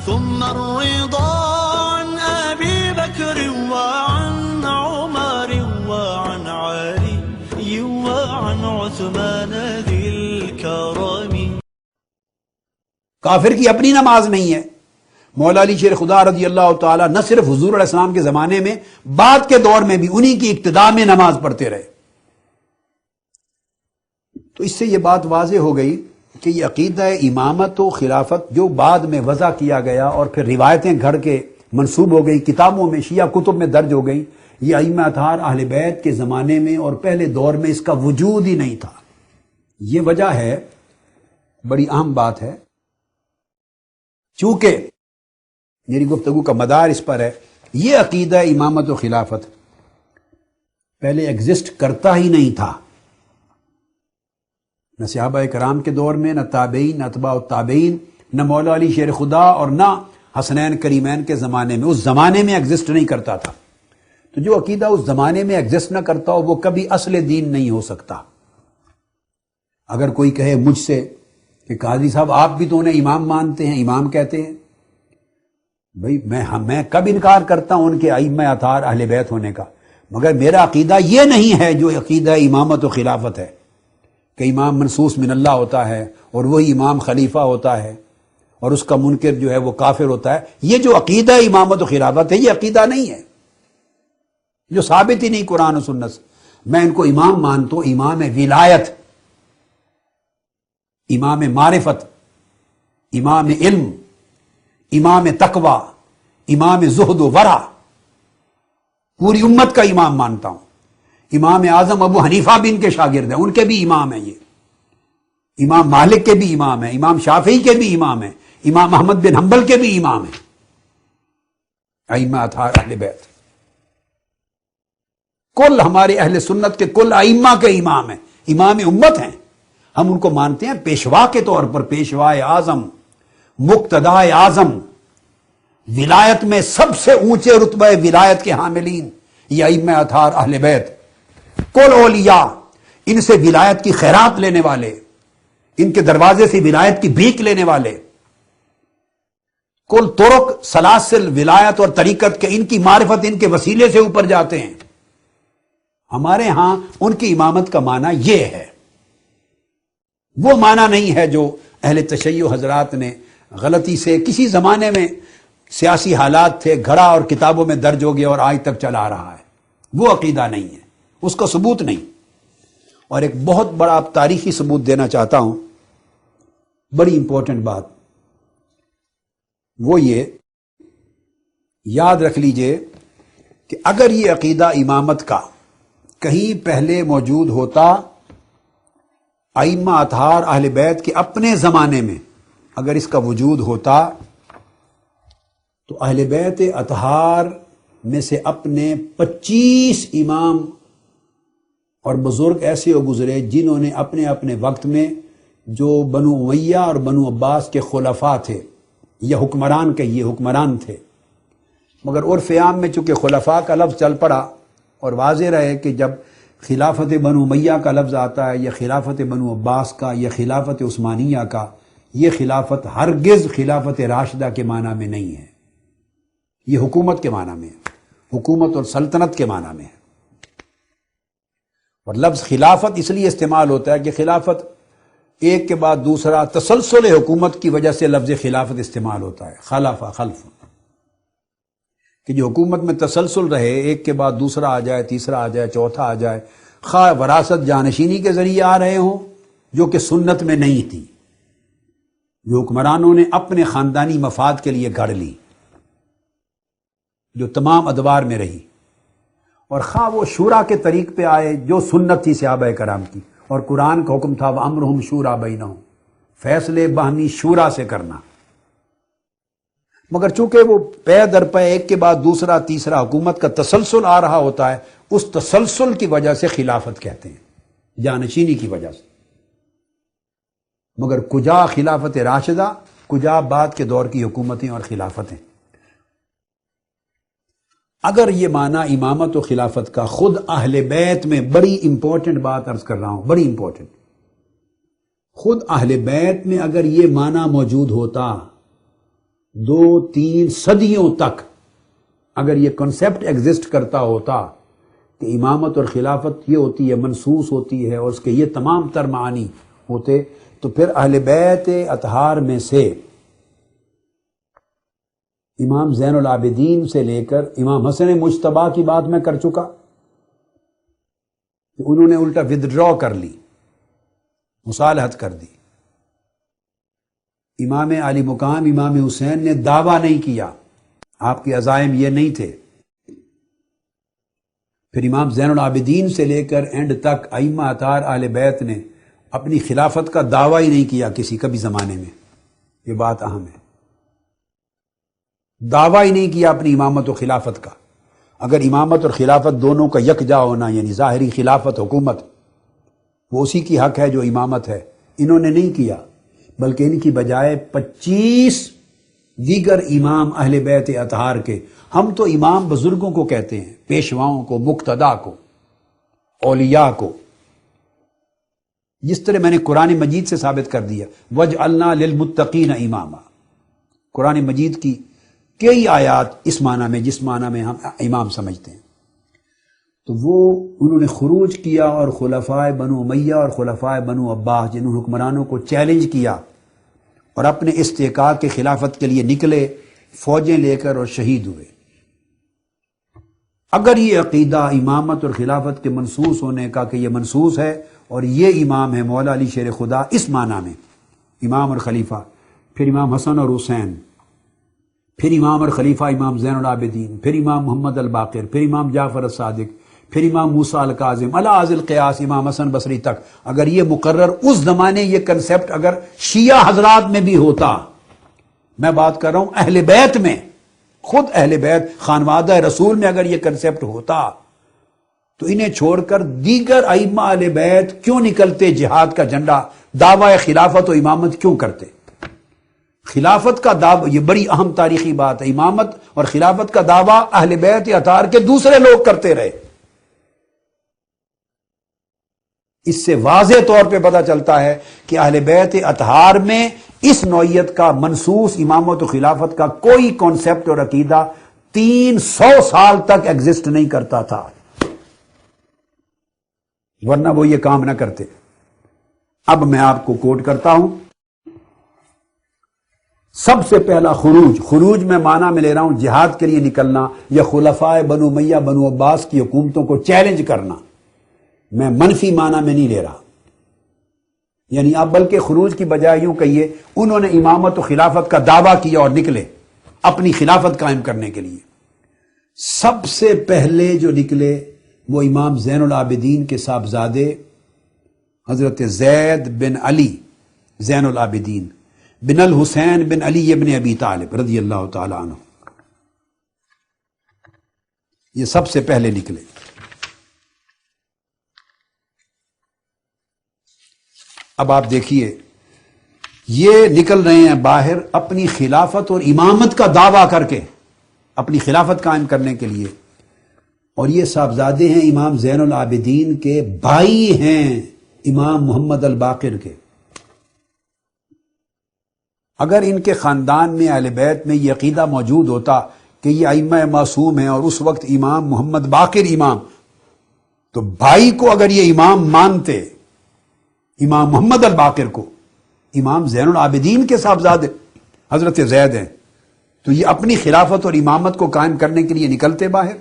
ثم الرضا عن أبي بكر وعن عمر وعن علي وعن عثمان ذي الكرم. کافر کی اپنی نماز نہیں ہے. مولا علی شیر خدا رضی اللہ تعالیٰ نہ صرف حضور علیہ السلام کے زمانے میں، بعد کے دور میں بھی انہی کی اقتداء میں نماز پڑھتے رہے. تو اس سے یہ بات واضح ہو گئی کہ یہ عقیدہ امامت و خلافت جو بعد میں وضع کیا گیا اور پھر روایتیں گھڑ کے منسوب ہو گئی، کتابوں میں شیعہ کتب میں درج ہو گئی، یہ ائمہ اطہار اہل بیت کے زمانے میں اور پہلے دور میں اس کا وجود ہی نہیں تھا. یہ وجہ ہے، بڑی اہم بات ہے، چونکہ میری گفتگو کا مدار اس پر ہے، یہ عقیدہ امامت و خلافت پہلے ایگزسٹ کرتا ہی نہیں تھا، نہ صحابہ کرام کے دور میں، نہ تابعین، نہ اتباع التابعین، نہ مولا علی شیر خدا اور نہ حسنین کریمین کے زمانے میں. اس زمانے میں ایگزسٹ نہیں کرتا تھا. تو جو عقیدہ اس زمانے میں ایگزسٹ نہ کرتا ہو وہ کبھی اصل دین نہیں ہو سکتا. اگر کوئی کہے مجھ سے کہ قاضی صاحب آپ بھی تو انہیں امام مانتے ہیں، امام کہتے ہیں، بھئی میں کب انکار کرتا ہوں ان کے ائمہ اطہار اہل بیت ہونے کا، مگر میرا عقیدہ یہ نہیں ہے جو عقیدہ امامت و خلافت ہے کہ امام منصوص من اللہ ہوتا ہے اور وہی امام خلیفہ ہوتا ہے اور اس کا منکر جو ہے وہ کافر ہوتا ہے. یہ جو عقیدہ امامت و خلافت ہے یہ عقیدہ نہیں ہے، جو ثابت ہی نہیں قرآن و سنت سے. میں ان کو امام مانتا ہوں، امام ولایت، امام معرفت، امام علم، امام تقوی، امام زہد و ورع، پوری امت کا امام مانتا ہوں. امام اعظم ابو حنیفہ بھی ان کے شاگرد ہیں، ان کے بھی امام ہیں. یہ امام مالک کے بھی امام ہیں، امام شافعی کے بھی امام ہیں، امام احمد بن حنبل کے بھی امام ہیں. ائمہ اطہار اہل بیت کل ہمارے اہل سنت کے کل ائمہ کے امام ہیں، امام امت ہیں. ہم ان کو مانتے ہیں پیشوا کے طور پر، پیشوا اعظم، مقتدی اعظم، ولایت میں سب سے اونچے رتبہ ولایت کے حاملین یہ ائمہ اطہار اہل بیت. کل اولیاء ان سے ولایت کی خیرات لینے والے، ان کے دروازے سے ولایت کی بھیک لینے والے، کل طرق سلاسل ولایت اور طریقت کے ان کی معرفت ان کے وسیلے سے اوپر جاتے ہیں. ہمارے ہاں ان کی امامت کا معنی یہ ہے، وہ معنی نہیں ہے جو اہل تشیع حضرات نے غلطی سے کسی زمانے میں سیاسی حالات تھے، گھڑا اور کتابوں میں درج ہو گیا اور آج تک چلا رہا ہے. وہ عقیدہ نہیں ہے، اس کا ثبوت نہیں. اور ایک بہت بڑا تاریخی ثبوت دینا چاہتا ہوں، بڑی امپورٹنٹ بات، وہ یہ یاد رکھ لیجئے کہ اگر یہ عقیدہ امامت کا کہیں پہلے موجود ہوتا، ائمہ اطہار اہل بیت کے اپنے زمانے میں اگر اس کا وجود ہوتا، تو اہل بیت اطہار میں سے اپنے 25 امام اور بزرگ ایسے ہو گزرے جنہوں نے اپنے اپنے وقت میں جو بنو امیہ اور بنو عباس کے خلفاء تھے یا حکمران کہیے، حکمران تھے، مگر عرف عام میں چونکہ خلفاء کا لفظ چل پڑا اور واضح رہے کہ جب خلافت بنو امیہ کا لفظ آتا ہے یا خلافت بنو عباس کا یا خلافت عثمانیہ کا، یہ خلافت ہرگز خلافت راشدہ کے معنی میں نہیں ہے، یہ حکومت کے معنی میں ہے، حکومت اور سلطنت کے معنی میں ہے. اور لفظ خلافت اس لیے استعمال ہوتا ہے کہ خلافت ایک کے بعد دوسرا تسلسل حکومت کی وجہ سے لفظ خلافت استعمال ہوتا ہے. خلف کہ جو حکومت میں تسلسل رہے، ایک کے بعد دوسرا آ جائے، تیسرا آ جائے، چوتھا آ جائے، خواہ وراثت جانشینی کے ذریعے آ رہے ہوں جو کہ سنت میں نہیں تھی، جو حکمرانوں نے اپنے خاندانی مفاد کے لیے گھڑ لی، جو تمام ادوار میں رہی، اور خواہ وہ شورا کے طریق پہ آئے جو سنت تھی صحابہ کرام کی، اور قرآن کا حکم تھا وَأَمْرُهُمْ شُورَىٰ بَيْنَهُمْ، فیصلے باہمی شورا سے کرنا. مگر چونکہ وہ پے در پے ایک کے بعد دوسرا تیسرا حکومت کا تسلسل آ رہا ہوتا ہے، اس تسلسل کی وجہ سے خلافت کہتے ہیں، جانشینی کی وجہ سے. مگر کجا خلافت راشدہ، کجا بعد کے دور کی حکومتیں اور خلافتیں. اگر یہ معنی امامت و خلافت کا خود اہل بیت میں، بڑی امپورٹنٹ بات عرض کر رہا ہوں، بڑی امپورٹنٹ، خود اہل بیت میں اگر یہ معنی موجود ہوتا 2-3 صدیوں تک اگر یہ کنسپٹ ایگزسٹ کرتا ہوتا کہ امامت اور خلافت یہ ہوتی ہے، منصوص ہوتی ہے، اور اس کے یہ تمام تر معانی ہوتے، تو پھر اہل بیت اطہار میں سے امام زین العابدین سے لے کر امام حسن مجتبیٰ کی بات میں کر چکا کہ انہوں نے الٹا ودڈرا کر لی، مصالحت کر دی۔ امام علی مقام امام حسین نے دعویٰ نہیں کیا، آپ کے عزائم یہ نہیں تھے۔ پھر امام زین العابدین سے لے کر اینڈ تک ائمہ اطہار اہل بیت نے اپنی خلافت کا دعویٰ ہی نہیں کیا کبھی زمانے میں، یہ بات اہم ہے، دعویٰ ہی نہیں کیا اپنی امامت و خلافت کا۔ اگر امامت اور خلافت دونوں کا یکجا ہونا، یعنی ظاہری خلافت حکومت، وہ اسی کی حق ہے جو امامت ہے، انہوں نے نہیں کیا، بلکہ ان کی بجائے 25 دیگر امام اہل بیت اطہار کے، ہم تو امام بزرگوں کو کہتے ہیں، پیشواؤں کو، مقتدا کو، اولیاء کو، جس طرح میں نے قرآن مجید سے ثابت کر دیا وَجْعَلْنَا لِلْمُتَّقِينَ اماما، قرآن مجید کی کئی آیات اس معنی میں، جس معنی میں ہم امام سمجھتے ہیں۔ تو وہ انہوں نے خروج کیا اور خلفائے بنو امیہ اور خلفائے بنو عباس جن حکمرانوں کو چیلنج کیا اور اپنے استحقاق کے خلافت کے لیے نکلے، فوجیں لے کر، اور شہید ہوئے۔ اگر یہ عقیدہ امامت اور خلافت کے منصوص ہونے کا کہ یہ منصوص ہے اور یہ امام ہے مولا علی شیر خدا اس معنی میں، امام اور خلیفہ، پھر امام حسن اور حسین، پھر امام اور خلیفہ امام زین العابدین، پھر امام محمد الباقر، پھر امام جعفر الصادق، پھر امام موسیٰ الکاظم، علی ذی القیاس امام حسن بصری تک، اگر یہ مقرر اس زمانے یہ کنسپٹ اگر شیعہ حضرات میں بھی ہوتا، میں بات کر رہا ہوں اہل بیت میں، خود اہل بیت خانوادہ رسول میں اگر یہ کنسپٹ ہوتا، تو انہیں چھوڑ کر دیگر ائمہ اہل بیت کیوں نکلتے جہاد کا جھنڈا، دعوی خلافت و امامت کیوں کرتے؟ خلافت کا دعویٰ، یہ بڑی اہم تاریخی بات ہے، امامت اور خلافت کا دعویٰ اہل بیت اطہار کے دوسرے لوگ کرتے رہے۔ اس سے واضح طور پہ پتہ چلتا ہے کہ اہل بیت اطہار میں اس نوعیت کا منصوص امامت و خلافت کا کوئی کانسیپٹ اور عقیدہ 300 سال تک ایگزسٹ نہیں کرتا تھا، ورنہ وہ یہ کام نہ کرتے۔ اب میں آپ کو کوٹ کرتا ہوں، سب سے پہلا خروج میں معنی میں لے رہا ہوں جہاد کے لیے نکلنا یا خلفائے بنو امیہ بنو عباس کی حکومتوں کو چیلنج کرنا، میں منفی معنی میں نہیں لے رہا، یعنی اب بلکہ خروج کی بجائے یوں کہیے انہوں نے امامت و خلافت کا دعویٰ کیا اور نکلے اپنی خلافت قائم کرنے کے لیے۔ سب سے پہلے جو نکلے وہ امام زین العابدین کے صاحبزادے حضرت زید بن علی زین العابدین بن الحسین بن علی ابن ابی طالب رضی اللہ تعالی عنہ، یہ سب سے پہلے نکلے۔ اب آپ دیکھیے یہ نکل رہے ہیں باہر اپنی خلافت اور امامت کا دعویٰ کر کے، اپنی خلافت قائم کرنے کے لیے، اور یہ صاحبزادے ہیں امام زین العابدین کے، بھائی ہیں امام محمد الباقر کے۔ اگر ان کے خاندان میں اہل بیت میں یہ عقیدہ موجود ہوتا کہ یہ ائمہ معصوم ہیں اور اس وقت امام محمد باقر امام، تو بھائی کو اگر یہ امام مانتے، امام محمد الباقر کو، امام زین العابدین کے صاحبزادے حضرت زید ہیں، تو یہ اپنی خلافت اور امامت کو قائم کرنے کے لیے نکلتے باہر۔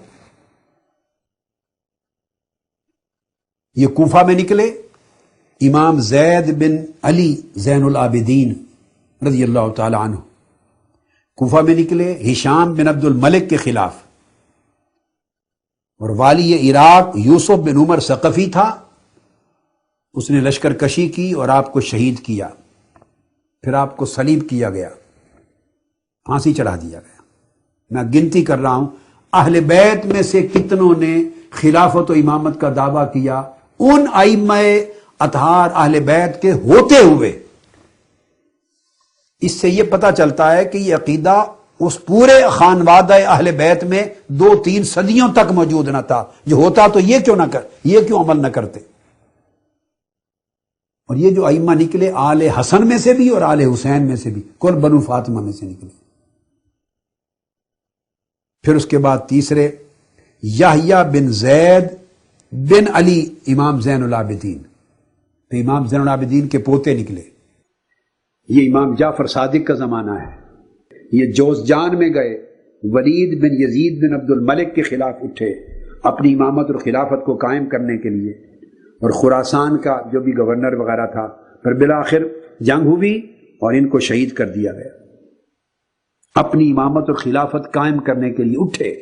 یہ کوفہ میں نکلے، امام زید بن علی زین العابدین رضی اللہ تعالی عنہ کوفہ میں نکلے ہشام بن عبد الملک کے خلاف، اور والی عراق یوسف بن عمر ثقفی تھا، اس نے لشکر کشی کی اور آپ کو شہید کیا، پھر آپ کو صلیب کیا گیا، پھانسی چڑھا دیا گیا۔ میں گنتی کر رہا ہوں اہل بیت میں سے کتنوں نے خلافت و امامت کا دعویٰ کیا ان ائمہ اطہار اہل بیت کے ہوتے ہوئے۔ اس سے یہ پتہ چلتا ہے کہ یہ عقیدہ اس پورے خانوادہ اہل بیت میں 2-3 صدیوں تک موجود نہ تھا، جو ہوتا تو یہ کیوں عمل نہ کرتے۔ اور یہ جو ائمہ نکلے آل حسن میں سے بھی اور آل حسین میں سے بھی، کل بنو فاطمہ میں سے نکلے، پھر اس کے بعد تیسرے یحییٰ بن زید بن علی امام زین العابدین، تو امام زین العابدین کے پوتے نکلے۔ یہ امام جعفر صادق کا زمانہ ہے۔ یہ جوزجان میں گئے، ولید بن یزید بن عبد الملک کے خلاف اٹھے اپنی امامت اور خلافت کو قائم کرنے کے لیے، اور خراسان کا جو بھی گورنر وغیرہ تھا، پھر بالآخر جنگ ہوئی اور ان کو شہید کر دیا گیا۔ اپنی امامت اور خلافت قائم کرنے کے لیے اٹھے،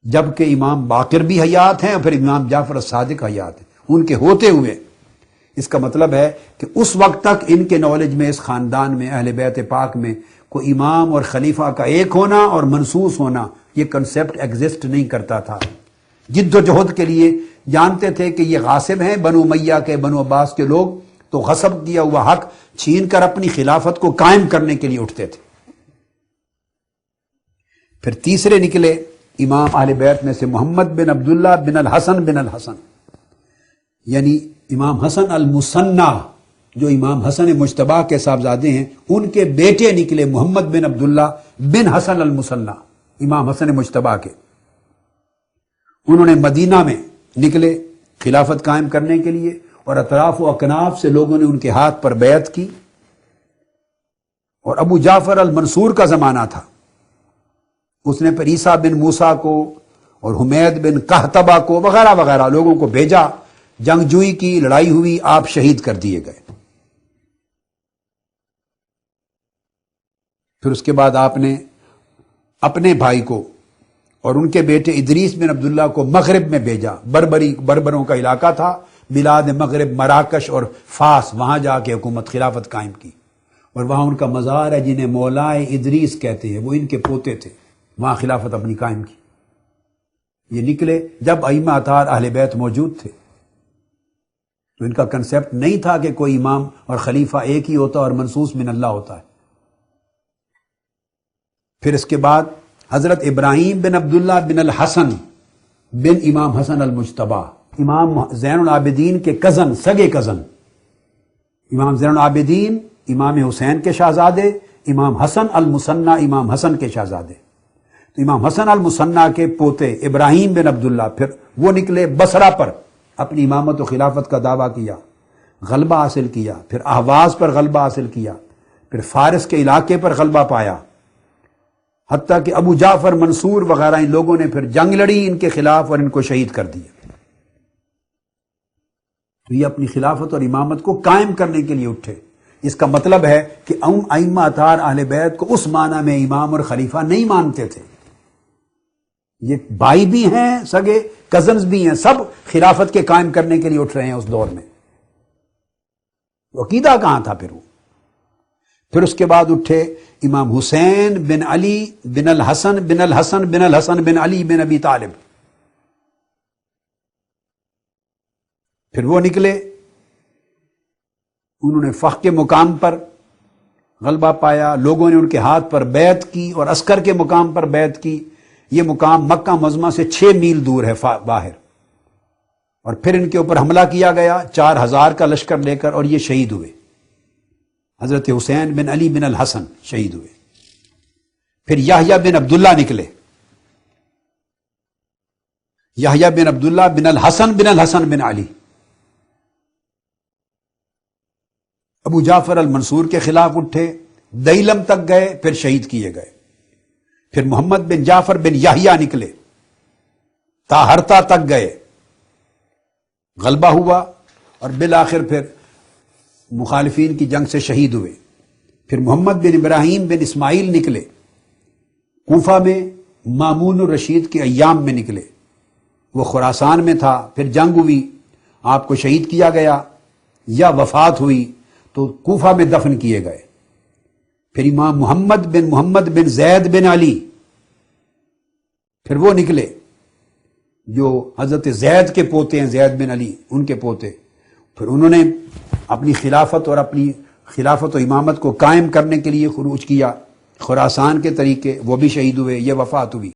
جبکہ امام باقر بھی حیات ہیں اور پھر امام جعفر صادق حیات ہیں۔ ان کے ہوتے ہوئے اس کا مطلب ہے کہ اس وقت تک ان کے نالج میں، اس خاندان میں، اہل بیت پاک میں کوئی امام اور خلیفہ کا ایک ہونا اور منصوص ہونا، یہ کنسیپٹ ایگزسٹ نہیں کرتا تھا۔ جد و جہد کے لیے جانتے تھے کہ یہ غاصب ہیں، بنو امیہ کے، بنو عباس کے لوگ، تو غصب کیا ہوا حق چھین کر اپنی خلافت کو قائم کرنے کے لیے اٹھتے تھے۔ پھر تیسرے نکلے امام اہل بیت میں سے محمد بن عبداللہ بن الحسن بن الحسن، یعنی امام حسن المثنی، جو امام حسن مجتبی کے صاحبزادے ہیں، ان کے بیٹے نکلے محمد بن عبداللہ بن حسن المثنی، امام حسن مجتبی کے۔ انہوں نے مدینہ میں نکلے خلافت قائم کرنے کے لیے، اور اطراف و اکناف سے لوگوں نے ان کے ہاتھ پر بیعت کی۔ اور ابو جعفر المنصور کا زمانہ تھا، اس نے پھر عیسیٰ بن موسیٰ کو اور حمید بن قحطبہ کو وغیرہ وغیرہ لوگوں کو بھیجا، جنگجوئی کی، لڑائی ہوئی، آپ شہید کر دیے گئے۔ پھر اس کے بعد آپ نے اپنے بھائی کو اور ان کے بیٹے ادریس بن عبداللہ کو مغرب میں بھیجا، بربروں کا علاقہ تھا، بلاد مغرب، مراکش اور فاس، وہاں جا کے حکومت خلافت قائم کی، اور وہاں ان کا مزار ہے جنہیں مولائے ادریس کہتے ہیں، وہ ان کے پوتے تھے، وہاں خلافت اپنی قائم کی۔ یہ نکلے جب ائمہ اطہار اہل بیت موجود تھے، تو ان کا کنسیپٹ نہیں تھا کہ کوئی امام اور خلیفہ ایک ہی ہوتا اور منصوص من اللہ ہوتا ہے۔ پھر اس کے بعد حضرت ابراہیم بن عبداللہ بن الحسن بن امام حسن المجتبی، امام زین العابدین کے کزن، سگے کزن، امام زین العابدین امام حسین کے شہزادے، امام حسن المثنی امام حسن کے شہزادے، تو امام حسن المثنی کے پوتے ابراہیم بن عبداللہ، پھر وہ نکلے بصرہ پر، اپنی امامت و خلافت کا دعویٰ کیا، غلبہ حاصل کیا، پھر اہواز پر غلبہ حاصل کیا، پھر فارس کے علاقے پر غلبہ پایا، حتیٰ کہ ابو جعفر منصور وغیرہ ان لوگوں نے پھر جنگ لڑی ان کے خلاف اور ان کو شہید کر دیا۔ تو یہ اپنی خلافت اور امامت کو قائم کرنے کے لیے اٹھے۔ اس کا مطلب ہے کہ ائمہ اطہار اہل بیت کو اس معنی میں امام اور خلیفہ نہیں مانتے تھے، یہ بھائی بھی ہیں، سگے کزنز بھی ہیں، سب خلافت کے قائم کرنے کے لیے اٹھ رہے ہیں اس دور میں۔ عقیدہ کہاں تھا پھر وہ؟ پھر اس کے بعد اٹھے امام حسین بن علی بن الحسن بن الحسن بن الحسن بن علی بن ابی طالب، پھر وہ نکلے، انہوں نے فخ کے مقام پر غلبہ پایا، لوگوں نے ان کے ہاتھ پر بیعت کی اور عسکر کے مقام پر بیعت کی۔ یہ مقام مکہ معظمہ سے 6 میل دور ہے باہر، اور پھر ان کے اوپر حملہ کیا گیا 4000 کا لشکر لے کر، اور یہ شہید ہوئے۔ حضرت حسین بن علی بن الحسن شہید ہوئے۔ پھر یحییٰ بن عبداللہ نکلے، یحییٰ بن عبداللہ بن الحسن بن علی، ابو جعفر المنصور کے خلاف اٹھے، دیلم تک گئے، پھر شہید کیے گئے۔ پھر محمد بن جعفر بن یحییٰ نکلے، تاہرتا تک گئے، غلبہ ہوا، اور بالآخر پھر مخالفین کی جنگ سے شہید ہوئے۔ پھر محمد بن ابراہیم بن اسماعیل نکلے، کوفہ میں مامون الرشید کے ایام میں نکلے، وہ خراسان میں تھا، پھر جنگ ہوئی، آپ کو شہید کیا گیا، یا وفات ہوئی تو کوفہ میں دفن کیے گئے۔ پھر امام محمد بن زید بن علی، پھر وہ نکلے جو حضرت زید کے پوتے ہیں، زید بن علی ان کے پوتے، پھر انہوں نے اپنی خلافت و امامت کو قائم کرنے کے لیے خروج کیا، خراسان کے طریقے، وہ بھی شہید ہوئے، یہ وفات ہوئی۔